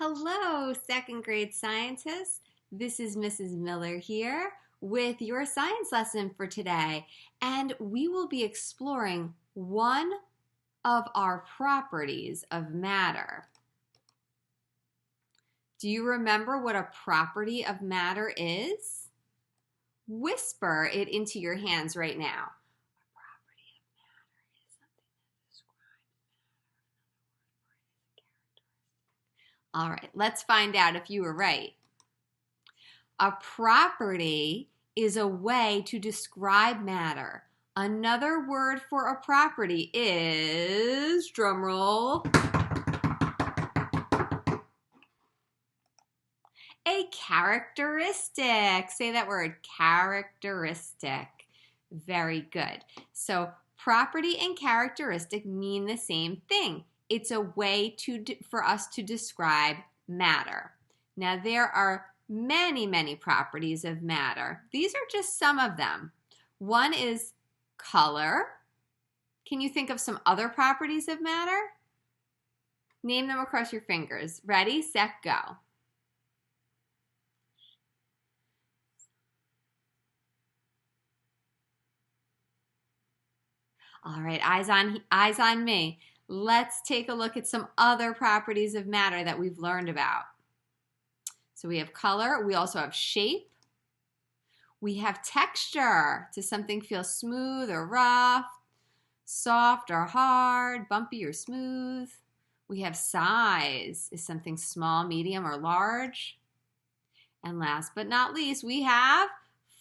Hello, second grade scientists. This is Mrs. Miller here with your science lesson for today. And we will be exploring one of our properties of matter. Do you remember what a property of matter is? Whisper it into your hands right now. All right, let's find out if you were right. A property is a way to describe matter. Another word for a property is, drum roll, a characteristic. Say that word, characteristic. Very good. So property and characteristic mean the same thing. It's a way for us to describe matter. Now there are many properties of matter. These are just some of them. One is color. Can you think of some other properties of matter? Name them across your fingers. Ready, set, go. All right, eyes on me. Let's take a look at some other properties of matter that we've learned about. So we have color, we also have shape, we have texture. Does something feel smooth or rough, soft or hard, bumpy or smooth? We have size. Is something small, medium, or large? And last but not least, we have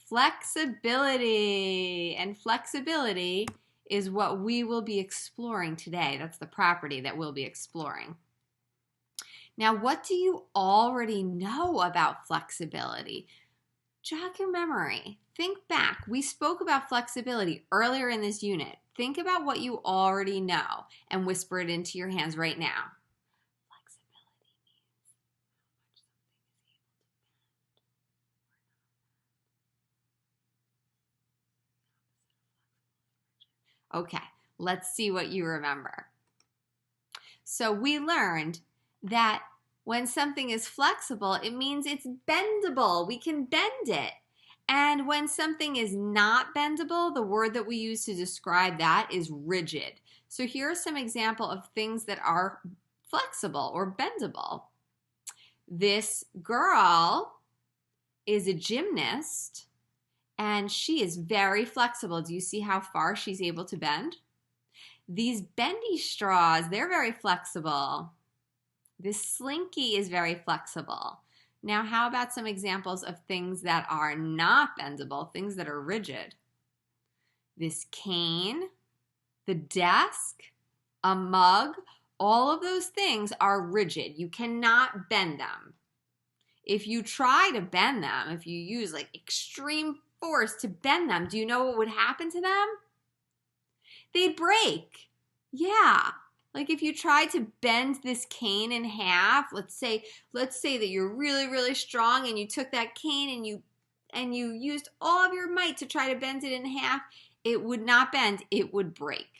flexibility. And flexibility is what we will be exploring today. That's the property that we'll be exploring. Now, what do you already know about flexibility? Jog your memory. Think back. We spoke about flexibility earlier in this unit. Think about what you already know and whisper it into your hands right now. Flexibility means how much something is able to bend. Okay, let's see what you remember. So we learned that when something is flexible, it means it's bendable. We can bend it. And when something is not bendable, the word that we use to describe that is rigid. So here are some examples of things that are flexible or bendable. This girl is a gymnast and she is very flexible. Do you see how far she's able to bend? These bendy straws, they're very flexible. This slinky is very flexible. Now, how about some examples of things that are not bendable, things that are rigid? This cane, the desk, a mug, all of those things are rigid. You cannot bend them. If you try to bend them, if you use like extreme force to bend them, do you know what would happen to them? They'd break. Yeah. Like if you tried to bend this cane in half, let's say that you're really strong and you took that cane and you used all of your might to try to bend it in half, it would not bend, it would break.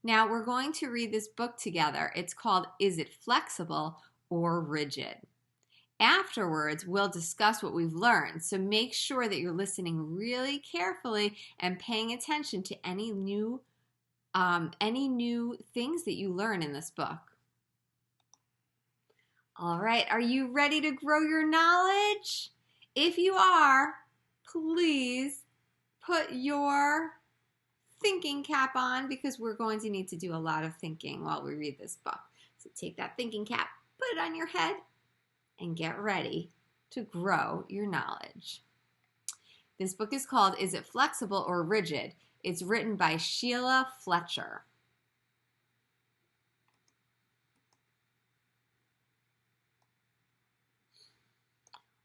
Now we're going to read this book together. It's called Is It Flexible or Rigid? Afterwards, we'll discuss what we've learned, so make sure that you're listening really carefully and paying attention to any new things that you learn in this book. All right, are you ready to grow your knowledge? If you are, please put your thinking cap on because we're going to need to do a lot of thinking while we read this book. So take that thinking cap, put it on your head, and get ready to grow your knowledge. This book is called Is It Flexible or Rigid? It's written by Sheila Fletcher.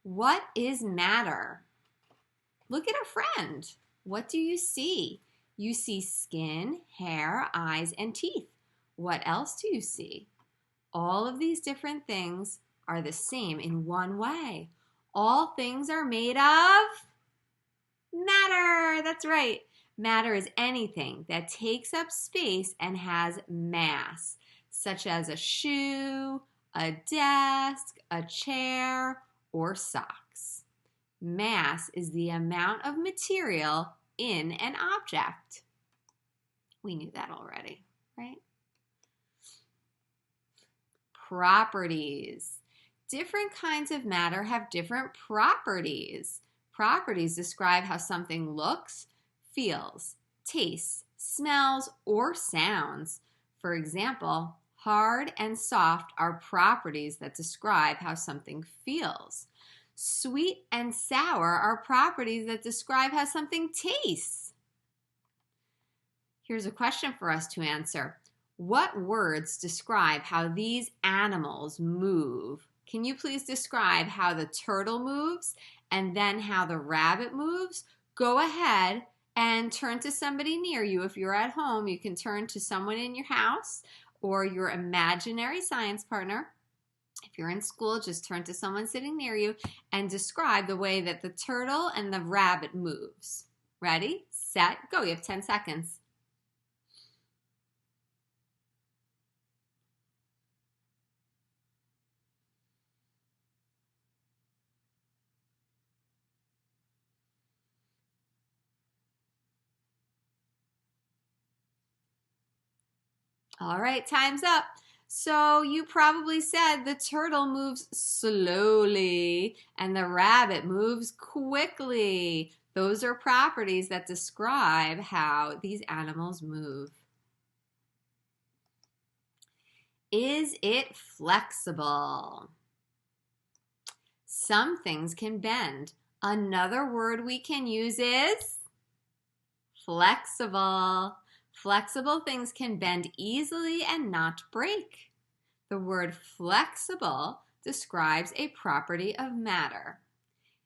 What is matter? Look at a friend. What do you see? You see skin, hair, eyes, and teeth. What else do you see? All of these different things are the same in one way. All things are made of matter. That's right. Matter is anything that takes up space and has mass. such as a shoe, a desk, a chair, or socks. Mass is the amount of material in an object. We knew that already, right? Properties. Different kinds of matter have different properties. Properties describe how something looks, feels, tastes, smells, or sounds. For example, hard and soft are properties that describe how something feels. Sweet and sour are properties that describe how something tastes. Here's a question for us to answer. What words describe how these animals move? Can you please describe how the turtle moves and then how the rabbit moves? Go ahead and turn to somebody near you. If you're at home, you can turn to someone in your house or your imaginary science partner. If you're in school, just turn to someone sitting near you and describe the way that the turtle and the rabbit moves. Ready, set, go. You have 10 seconds. All right, time's up. So you probably said the turtle moves slowly and the rabbit moves quickly. Those are properties that describe how these animals move. Is it flexible? Some things can bend. Another word we can use is flexible. Flexible things can bend easily and not break. The word flexible describes a property of matter.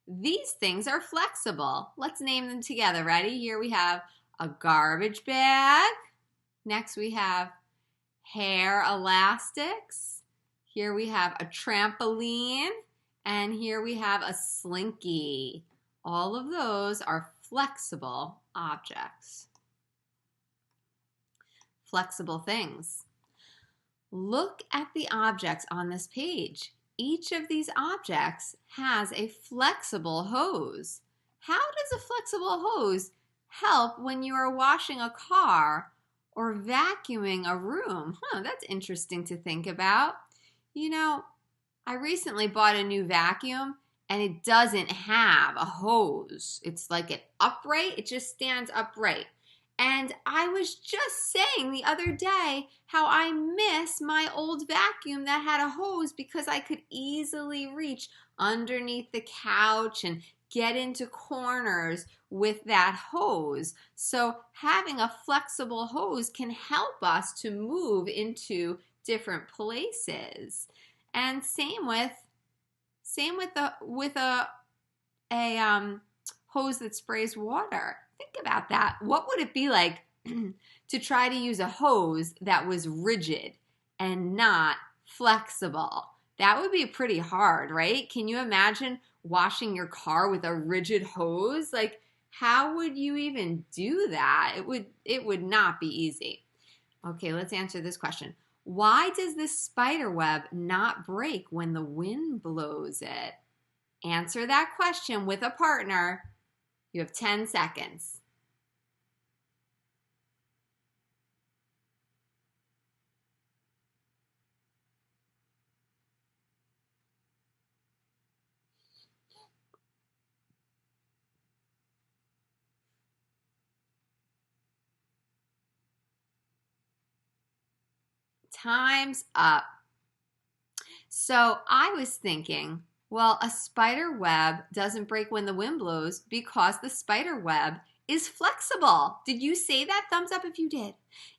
These things are flexible. Let's name them together. Ready? Here we have a garbage bag. Next we have hair elastics. Here we have a trampoline. And here we have a slinky. All of those are flexible objects. Flexible things. Look at the objects on this page. Each of these objects has a flexible hose. How does a flexible hose help when you are washing a car or vacuuming a room? That's interesting to think about. You know, I recently bought a new vacuum and it doesn't have a hose. It's like an upright, it just stands upright. And I was just saying the other day how I miss my old vacuum that had a hose because I could easily reach underneath the couch and get into corners with that hose. So having a flexible hose can help us to move into different places. And same with a hose that sprays water. Think about that. What would it be like to try to use a hose that was rigid and not flexible? That would be pretty hard, right? Can you imagine washing your car with a rigid hose? Like, how would you even do that? It would not be easy. Okay, let's answer this question. Why does this spider web not break when the wind blows it? Answer that question with a partner. You have 10 seconds. Time's up. So I was thinking, well, a spider web doesn't break when the wind blows because the spider web is flexible. Did you say that? Thumbs up if you did.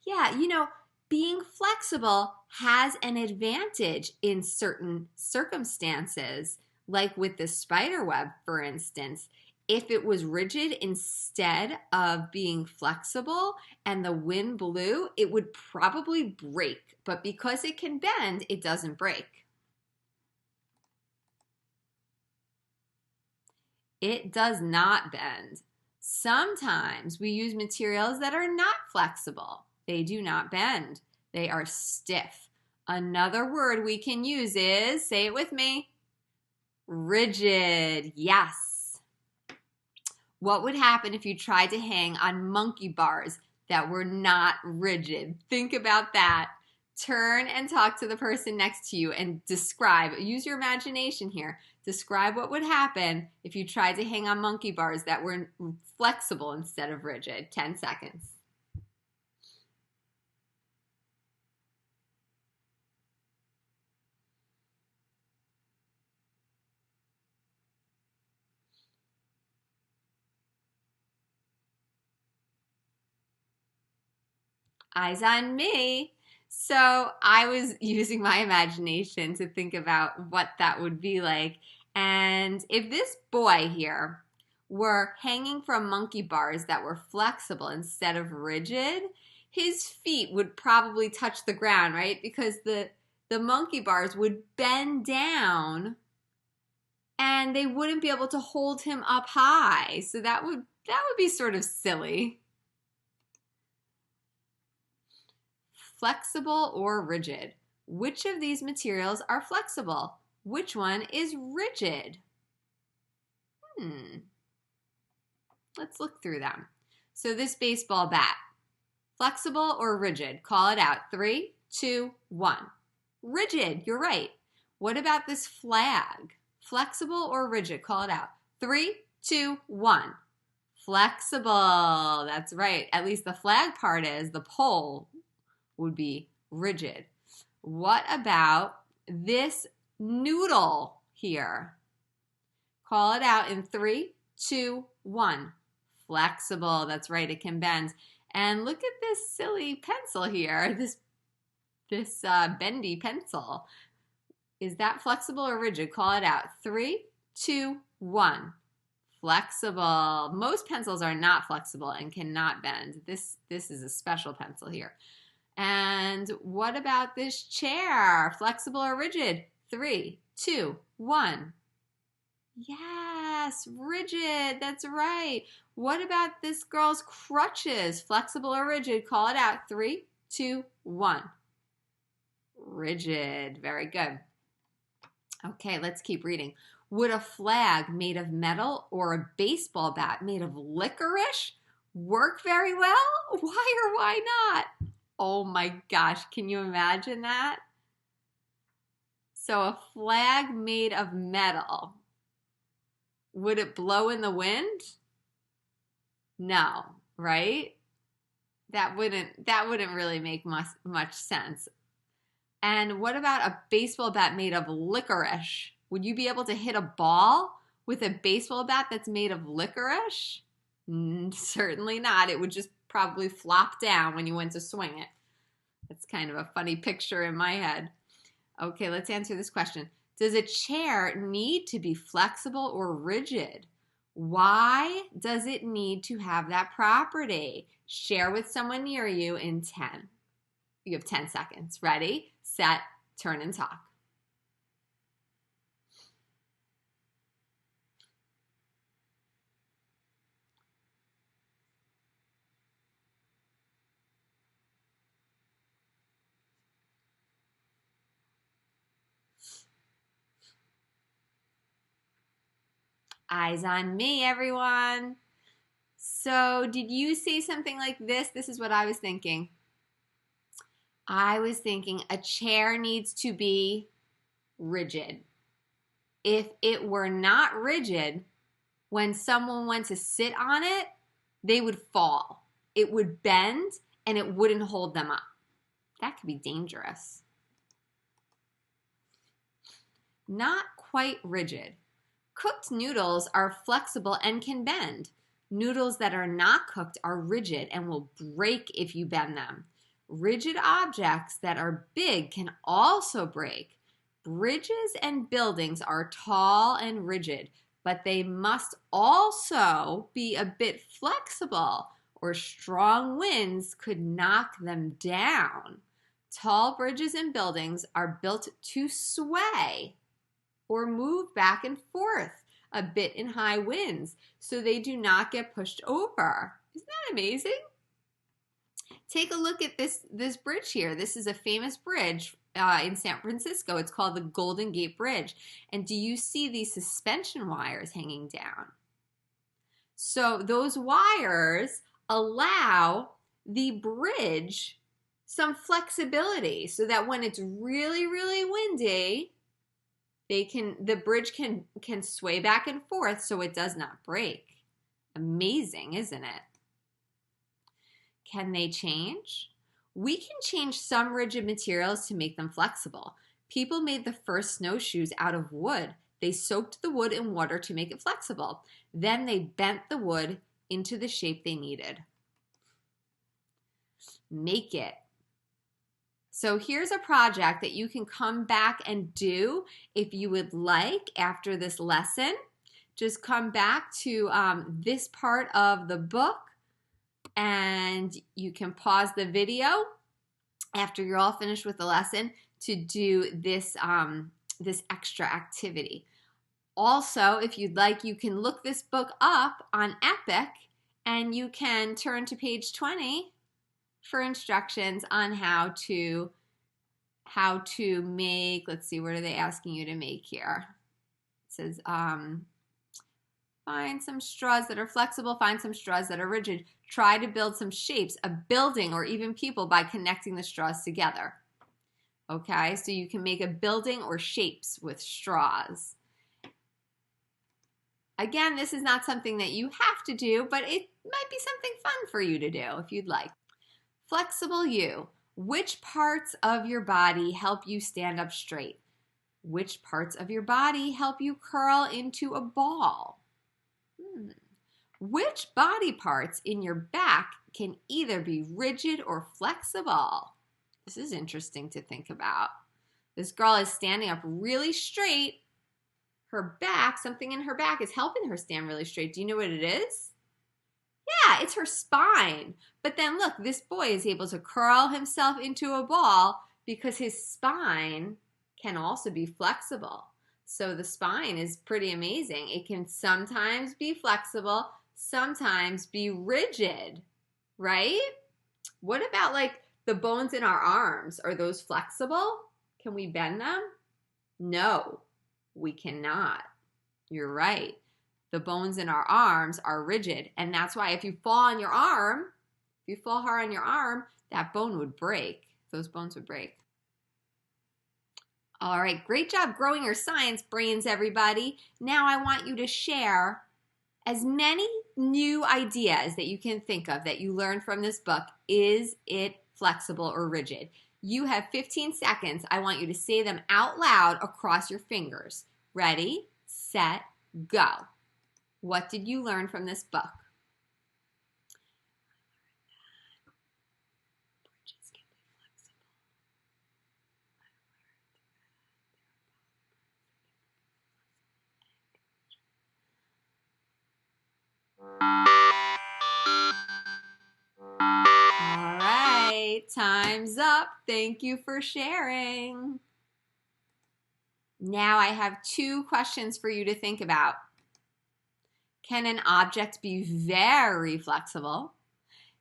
Yeah, you know, being flexible has an advantage in certain circumstances, like with the spider web, for instance. If it was rigid instead of being flexible and the wind blew, it would probably break. But because it can bend, it doesn't break. It does not bend. Sometimes we use materials that are not flexible. They do not bend. They are stiff. Another word we can use is, say it with me, rigid. Yes. What would happen if you tried to hang on monkey bars that were not rigid? Think about that. Turn and talk to the person next to you and describe, use your imagination here. Describe what would happen if you tried to hang on monkey bars that were flexible instead of rigid. 10 seconds. Eyes on me. So I was using my imagination to think about what that would be like. And if this boy here were hanging from monkey bars that were flexible instead of rigid, his feet would probably touch the ground, right? Because the monkey bars would bend down and they wouldn't be able to hold him up high. So that would be sort of silly. Flexible or rigid? Which of these materials are flexible? Which one is rigid? Let's look through them. So this baseball bat, flexible or rigid? Call it out. 3, 2, 1. Rigid, you're right. What about this flag? Flexible or rigid? Call it out. 3, 2, 1. Flexible, that's right. At least the flag part is, the pole would be rigid. What about this noodle here? Call it out in 3, 2, 1. Flexible, that's right, it can bend. And look at this silly pencil here, this bendy pencil. Is that flexible or rigid? Call it out. 3, 2, 1. Flexible. Most pencils are not flexible and cannot bend. This is a special pencil here. And what about this chair? Flexible or rigid? 3, 2, 1. Yes, rigid. That's right. What about this girl's crutches? Flexible or rigid? Call it out. 3, 2, 1. Rigid. Very good. Okay, let's keep reading. Would a flag made of metal or a baseball bat made of licorice work very well? Why or why not? Oh my gosh, can you imagine that? So a flag made of metal, would it blow in the wind? No, right? That wouldn't really make much sense. And what about a baseball bat made of licorice? Would you be able to hit a ball with a baseball bat that's made of licorice? Certainly not. It would just probably flop down when you went to swing it. That's kind of a funny picture in my head. Okay, let's answer this question. Does a chair need to be flexible or rigid? Why does it need to have that property? Share with someone near you in 10. You have 10 seconds. Ready, set, turn, and talk. Eyes on me, everyone. So did you say something like this? This is what I was thinking. I was thinking a chair needs to be rigid. If it were not rigid, when someone went to sit on it, they would fall. It would bend and it wouldn't hold them up. That could be dangerous. Not quite rigid. Cooked noodles are flexible and can bend. Noodles that are not cooked are rigid and will break if you bend them. Rigid objects that are big can also break. Bridges and buildings are tall and rigid, but they must also be a bit flexible, or strong winds could knock them down. Tall bridges and buildings are built to sway or move back and forth a bit in high winds, so they do not get pushed over. Isn't that amazing? Take a look at this bridge here. This is a famous bridge in San Francisco. It's called the Golden Gate Bridge. And do you see these suspension wires hanging down? So those wires allow the bridge some flexibility so that when it's really, really windy, the bridge can sway back and forth so it does not break. Amazing, isn't it? Can they change? We can change some rigid materials to make them flexible. People made the first snowshoes out of wood. They soaked the wood in water to make it flexible. Then they bent the wood into the shape they needed. Make it. So here's a project that you can come back and do if you would like after this lesson. Just come back to this part of the book and you can pause the video after you're all finished with the lesson to do this, this extra activity. Also, if you'd like, you can look this book up on Epic and you can turn to page 20 for instructions on how to make, let's see, what are they asking you to make here? It says, find some straws that are flexible, find some straws that are rigid. Try to build some shapes, a building or even people by connecting the straws together. Okay, so you can make a building or shapes with straws. Again, this is not something that you have to do, but it might be something fun for you to do if you'd like. Flexible you. Which parts of your body help you stand up straight? Which parts of your body help you curl into a ball? Which body parts in your back can either be rigid or flexible? This is interesting to think about. This girl is standing up really straight. Her back, something in her back is helping her stand really straight. Do you know what it is? Yeah, it's her spine. But then look, this boy is able to curl himself into a ball because his spine can also be flexible. So the spine is pretty amazing. It can sometimes be flexible, sometimes be rigid, right? What about like the bones in our arms? Are those flexible? Can we bend them? No, we cannot. You're right. The bones in our arms are rigid. And that's why if you fall on your arm, if you fall hard on your arm, that bone would break. Those bones would break. All right, great job growing your science brains, everybody. Now I want you to share as many new ideas that you can think of that you learned from this book. Is it flexible or rigid? You have 15 seconds. I want you to say them out loud across your fingers. Ready, set, go. What did you learn from this book? Bridges can be flexible. All right, time's up. Thank you for sharing. Now I have 2 questions for you to think about. Can an object be very flexible?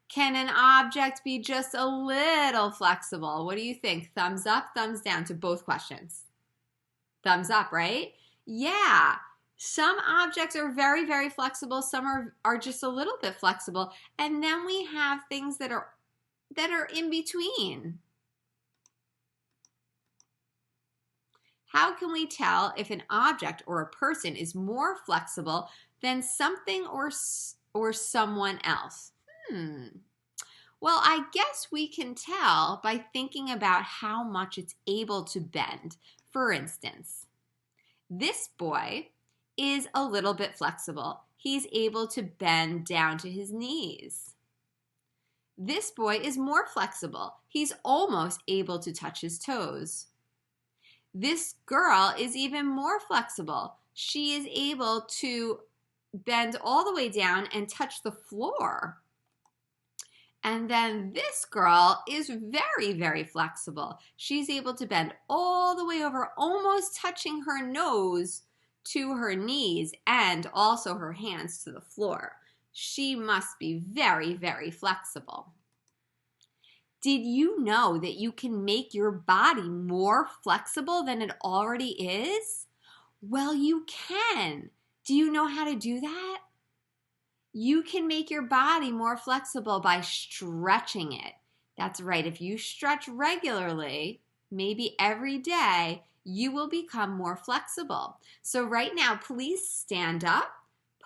Can an object be just a little flexible? What do you think? Thumbs up, thumbs down to both questions. Thumbs up, right? Yeah. Some objects are very, very flexible. Some are just a little bit flexible. And then we have things that are in between. How can we tell if an object or a person is more flexible than something or someone else? Well, I guess we can tell by thinking about how much it's able to bend. For instance, this boy is a little bit flexible. He's able to bend down to his knees. This boy is more flexible. He's almost able to touch his toes. This girl is even more flexible. She is able to bend all the way down and touch the floor. And then this girl is very, very flexible. She's able to bend all the way over, almost touching her nose to her knees and also her hands to the floor. She must be very, very flexible. Did you know that you can make your body more flexible than it already is? Well, you can. Do you know how to do that? You can make your body more flexible by stretching it. That's right. If you stretch regularly, maybe every day, you will become more flexible. So right now, please stand up,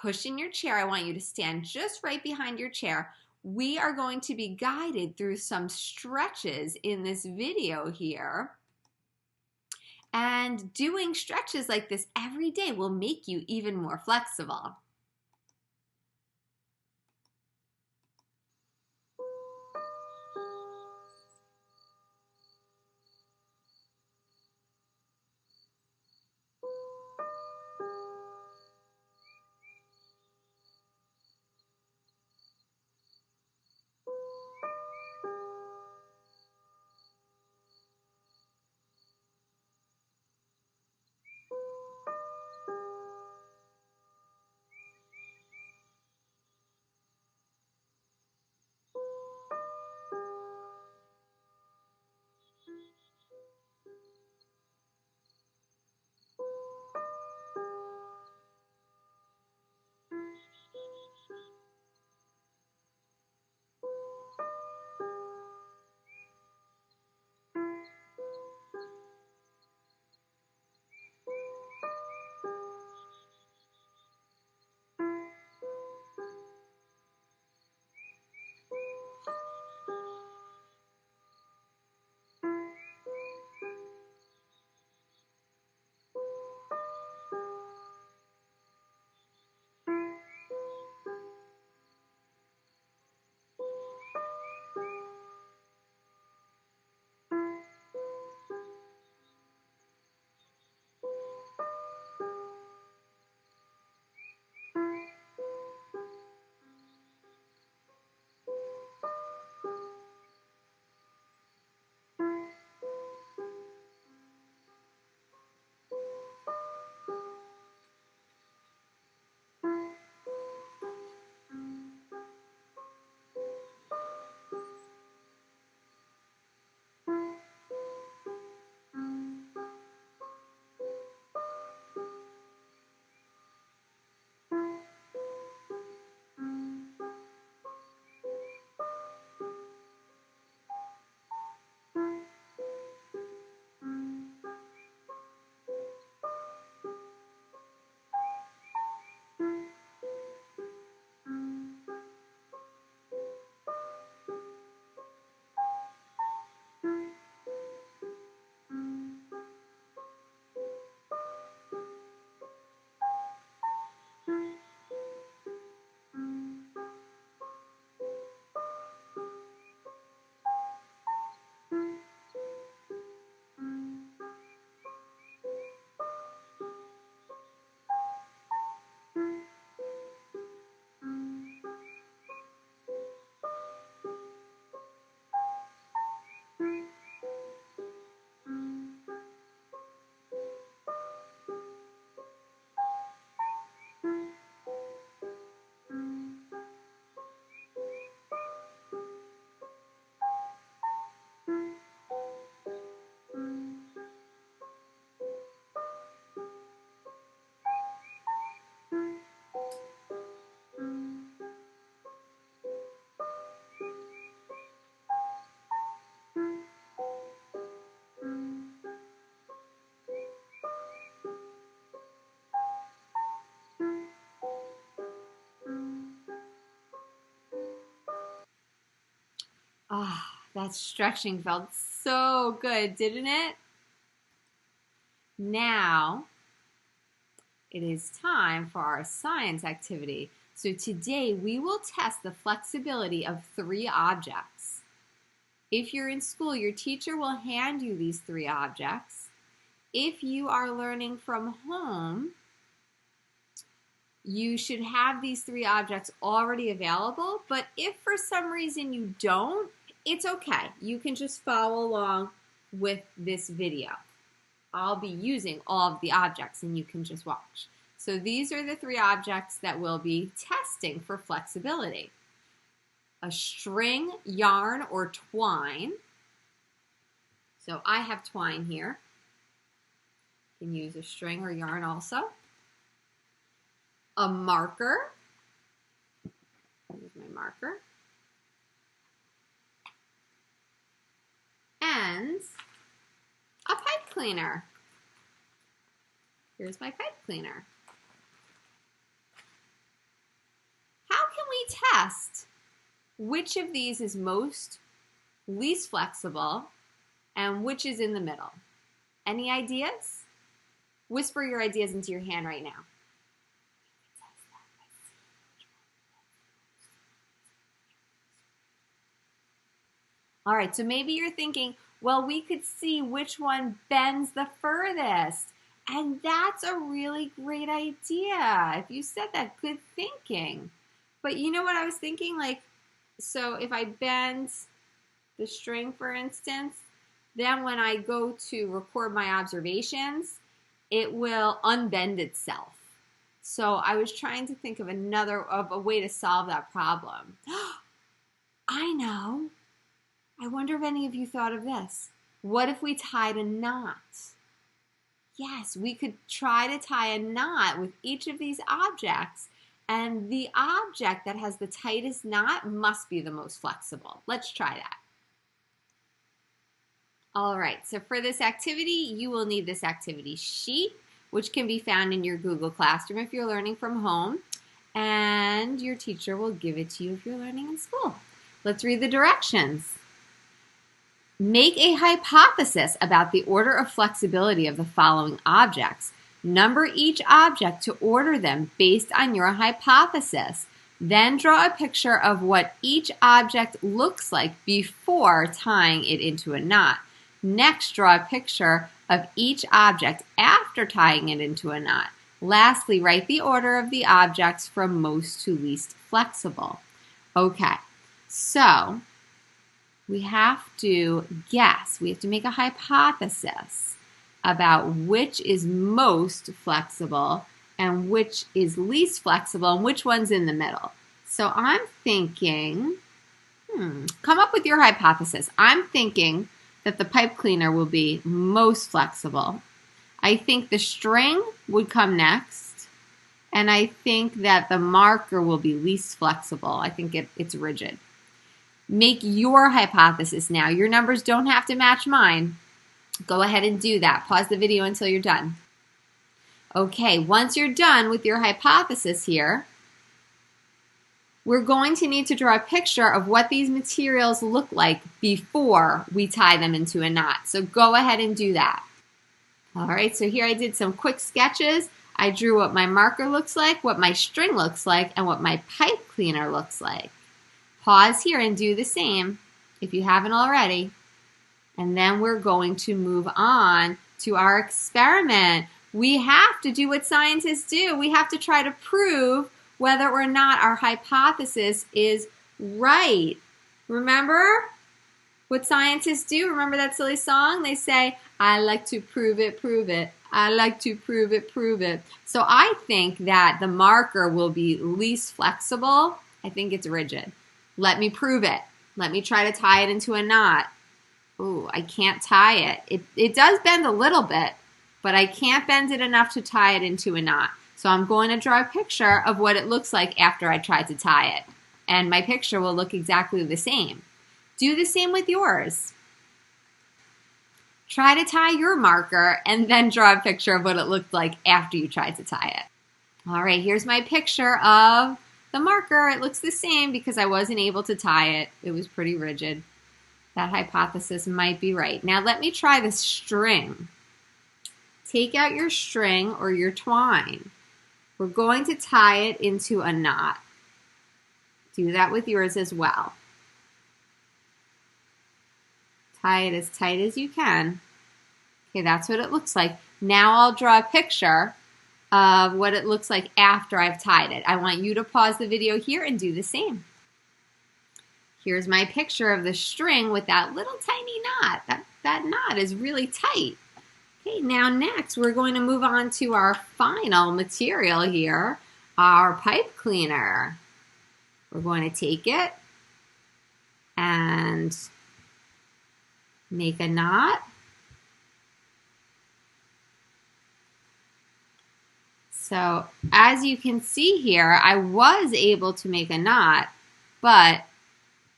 push in your chair. I want you to stand just right behind your chair. We are going to be guided through some stretches in this video here. And doing stretches like this every day will make you even more flexible. Ah, that stretching felt so good, didn't it? Now, it is time for our science activity. So today we will test the flexibility of 3 objects. If you're in school, your teacher will hand you these 3 objects. If you are learning from home, you should have these 3 objects already available, but if for some reason you don't, it's okay. You can just follow along with this video. I'll be using all of the objects and you can just watch. So these are the 3 objects that we'll be testing for flexibility. a string, yarn, or twine. So I have twine here. You can use a string or yarn also. A marker. Here's my marker. And a pipe cleaner. Here's my pipe cleaner. How can we test which of these is least flexible and which is in the middle? Any ideas? Whisper your ideas into your hand right now. All right, so maybe you're thinking, well, we could see which one bends the furthest. And that's a really great idea. If you said that, good thinking. But you know what I was thinking? Like, so if I bend the string, for instance, then when I go to record my observations, it will unbend itself. So I was trying to think of a way to solve that problem. I know. I wonder if any of you thought of this. What if we tied a knot? Yes, we could try to tie a knot with each of these objects, and the object that has the tightest knot must be the most flexible. Let's try that. All right, so for this activity, you will need this activity sheet, which can be found in your Google Classroom if you're learning from home, and your teacher will give it to you if you're learning in school. Let's read the directions. Make a hypothesis about the order of flexibility of the following objects. Number each object to order them based on your hypothesis. Then draw a picture of what each object looks like before tying it into a knot. Next, draw a picture of each object after tying it into a knot. Lastly, write the order of the objects from most to least flexible. Okay, so we have to guess. We have to make a hypothesis about which is most flexible and which is least flexible and which one's in the middle. So I'm thinking, come up with your hypothesis. I'm thinking that the pipe cleaner will be most flexible. I think the string would come next. And I think that the marker will be least flexible. I think it's rigid. Make your hypothesis now. Your numbers don't have to match mine. Go ahead and do that. Pause the video until you're done. Okay, once you're done with your hypothesis here, we're going to need to draw a picture of what these materials look like before we tie them into a knot. So go ahead and do that. All right, so here I did some quick sketches. I drew what my marker looks like, what my string looks like, and what my pipe cleaner looks like. Pause here and do the same if you haven't already. And then we're going to move on to our experiment. We have to do what scientists do. We have to try to prove whether or not our hypothesis is right. Remember what scientists do? Remember that silly song? They say, I like to prove it, prove it. I like to prove it, prove it. So I think that the marker will be least flexible. I think it's rigid. Let me prove it. Let me try to tie it into a knot. Ooh, I can't tie it. It does bend a little bit, but I can't bend it enough to tie it into a knot. So I'm going to draw a picture of what it looks like after I try to tie it. And my picture will look exactly the same. Do the same with yours. Try to tie your marker and then draw a picture of what it looked like after you tried to tie it. All right, here's my picture of the marker. It looks the same because I wasn't able to tie it. It was pretty rigid. That hypothesis might be right. Now let me try the string. Take out your string or your twine. We're going to tie it into a knot. Do that with yours as well. Tie it as tight as you can. Okay, that's what it looks like. Now I'll draw a picture of what it looks like after I've tied it. I want you to pause the video here and do the same. Here's my picture of the string with that little tiny knot. That knot is really tight. Okay, now next we're going to move on to our final material here, our pipe cleaner. We're going to take it and make a knot. So as you can see here, I was able to make a knot, but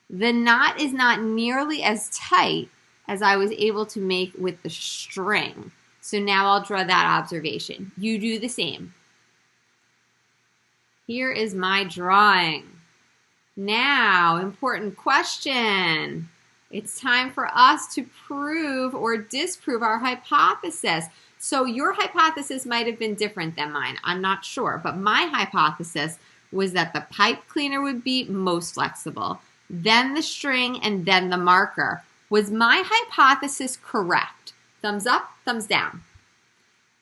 the knot is not nearly as tight as I was able to make with the string. So now I'll draw that observation. You do the same. Here is my drawing. Now, important question. It's time for us to prove or disprove our hypothesis. So your hypothesis might have been different than mine. I'm not sure. But my hypothesis was that the pipe cleaner would be most flexible, then the string, and then the marker. Was my hypothesis correct? Thumbs up, thumbs down.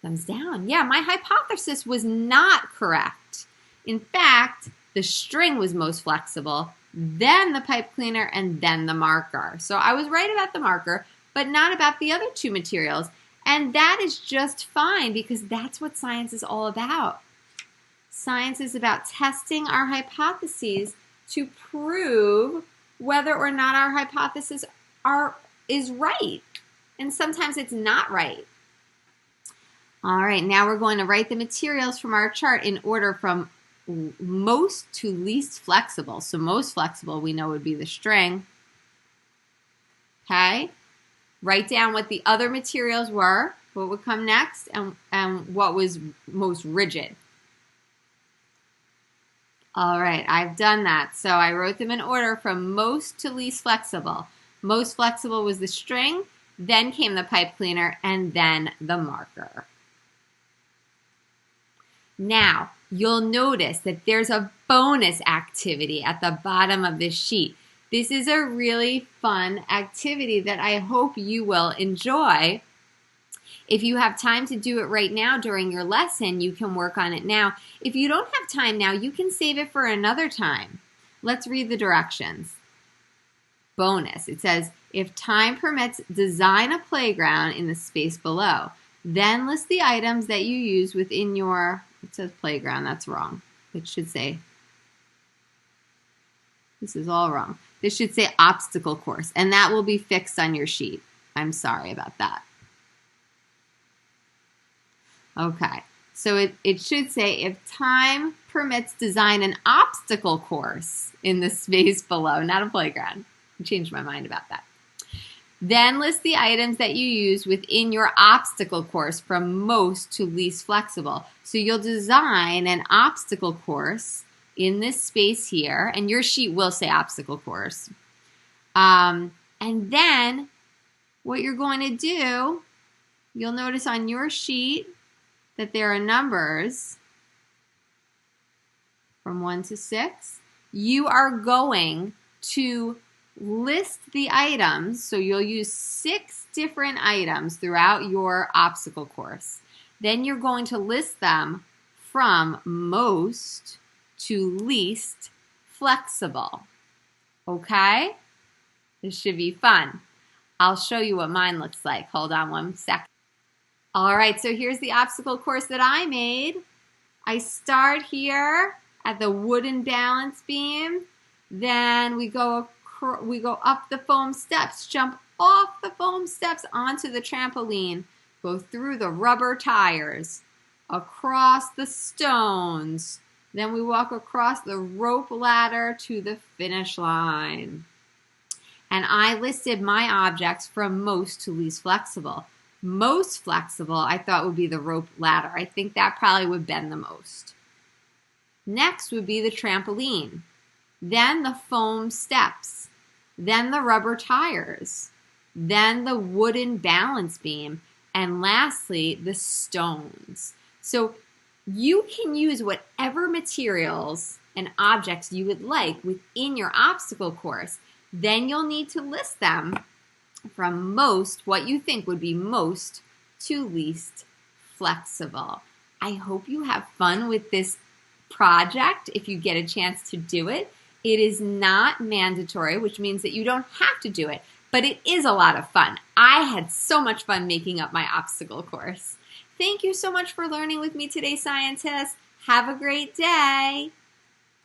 Thumbs down. Yeah, my hypothesis was not correct. In fact, the string was most flexible, then the pipe cleaner, and then the marker. So I was right about the marker, but not about the other two materials. And that is just fine because that's what science is all about. Science is about testing our hypotheses to prove whether or not our hypothesis is right. And sometimes it's not right. All right, now we're going to write the materials from our chart in order from most to least flexible. So most flexible we know would be the string. Okay? Write down what the other materials were, what would come next, and what was most rigid. All right, I've done that. So I wrote them in order from most to least flexible. Most flexible was the string, then came the pipe cleaner, and then the marker. Now, you'll notice that there's a bonus activity at the bottom of this sheet. This is a really fun activity that I hope you will enjoy. If you have time to do it right now during your lesson, you can work on it now. If you don't have time now, you can save it for another time. Let's read the directions. Bonus. It says, if time permits, design a playground in the space below. Then list the items that you use within your, it says playground, that's wrong. It should say, this is all wrong. This should say obstacle course, and that will be fixed on your sheet. I'm sorry about that. Okay, so it should say, if time permits, design an obstacle course in the space below, not a playground. I changed my mind about that. Then list the items that you use within your obstacle course from most to least flexible. So you'll design an obstacle course in this space here, and your sheet will say obstacle course. And then what you're going to do, you'll notice on your sheet that there are numbers from 1 to 6. You are going to list the items, so you'll use 6 different items throughout your obstacle course. Then you're going to list them from most to least flexible. Okay? This should be fun. I'll show you what mine looks like. Hold on one second. All right, so here's the obstacle course that I made. I start here at the wooden balance beam. Then we go up the foam steps, jump off the foam steps onto the trampoline, go through the rubber tires, across the stones. Then we walk across the rope ladder to the finish line. And I listed my objects from most to least flexible. Most flexible, I thought, would be the rope ladder. I think that probably would bend the most. Next would be the trampoline. Then the foam steps. Then the rubber tires. Then the wooden balance beam. And lastly, the stones. So you can use whatever materials and objects you would like within your obstacle course. Then you'll need to list them from most, what you think would be most, to least flexible. I hope you have fun with this project if you get a chance to do it. It is not mandatory, which means that you don't have to do it, but it is a lot of fun. I had so much fun making up my obstacle course. Thank you so much for learning with me today, scientists. Have a great day.